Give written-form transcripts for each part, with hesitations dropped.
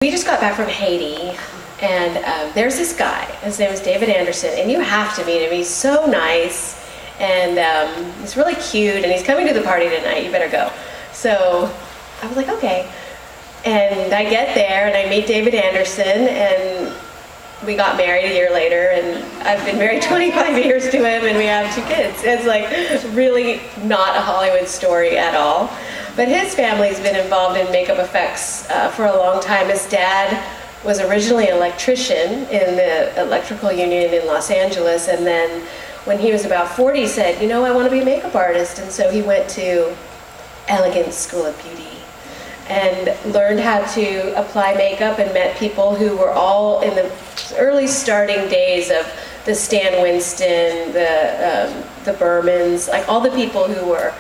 We just got back from Haiti, and there's this guy. His name is David Anderson, and you have to meet him. He's so nice, and he's really cute, and he's coming to the party tonight. You better go. So I was like, okay. And I get there, and I meet David Anderson, and we got married a year later, and I've been married 25 years to him, and we have 2 kids. It's like really not a Hollywood story at all. But his family's been involved in makeup effects for a long time. His dad was originally an electrician in the electrical union in Los Angeles, and then when he was about 40, he said, you know, I want to be a makeup artist. And so he went to Elegant School of Beauty and learned how to apply makeup and met people who were all in the early starting days of the Stan Winston, the Bermans, like all the people who were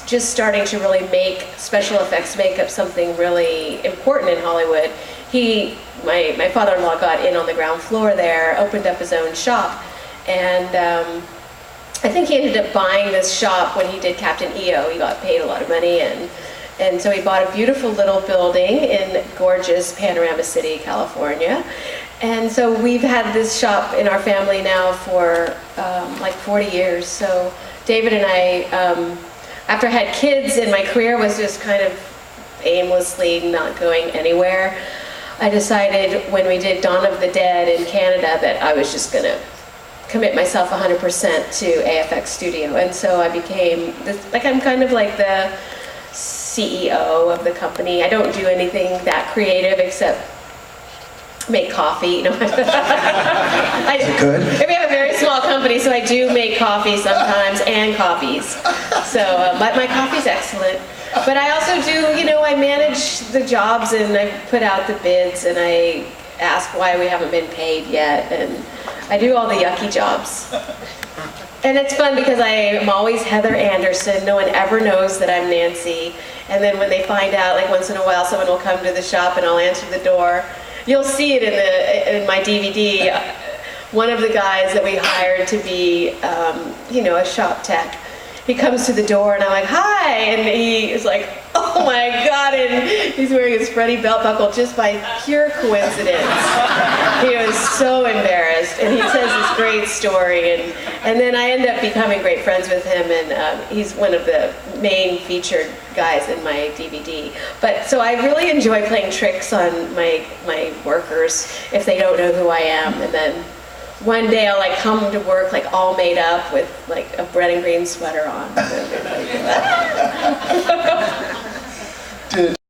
just starting to really make special effects makeup something really important in Hollywood. My father-in-law got in on the ground floor there, opened up his own shop, and I think he ended up buying this shop when he did Captain EO. He got paid a lot of money, and so he bought a beautiful little building in gorgeous Panorama City, California. And so we've had this shop in our family now for like 40 years. So David and I, after I had kids and my career was just kind of aimlessly not going anywhere, I decided when we did Dawn of the Dead in Canada that I was just going to commit myself 100% to AFX Studio. And so I became, I'm kind of like the CEO of the company. I don't do anything that creative except make coffee. You know, Good. We have a very small company, so I do make coffee sometimes and coffees. So, but my coffee's excellent. But I also do, you know, I manage the jobs and I put out the bids and I ask why we haven't been paid yet, and I do all the yucky jobs. And it's fun because I am always Heather Anderson. No one ever knows that I'm Nancy. And then when they find out, like once in a while, someone will come to the shop and I'll answer the door. You'll see it in my DVD. One of the guys that we hired to be, you know, a shop tech, he comes to the door and I'm like, hi, and he is like, oh my God, and he's wearing his Freddie belt buckle just by pure coincidence. He was so embarrassed, and he says this great story, and then I end up becoming great friends with him, and he's one of the main featured guys in my DVD. But so I really enjoy playing tricks on my workers if they don't know who I am, and then one day I'll like come to work like all made up with like a red and green sweater on.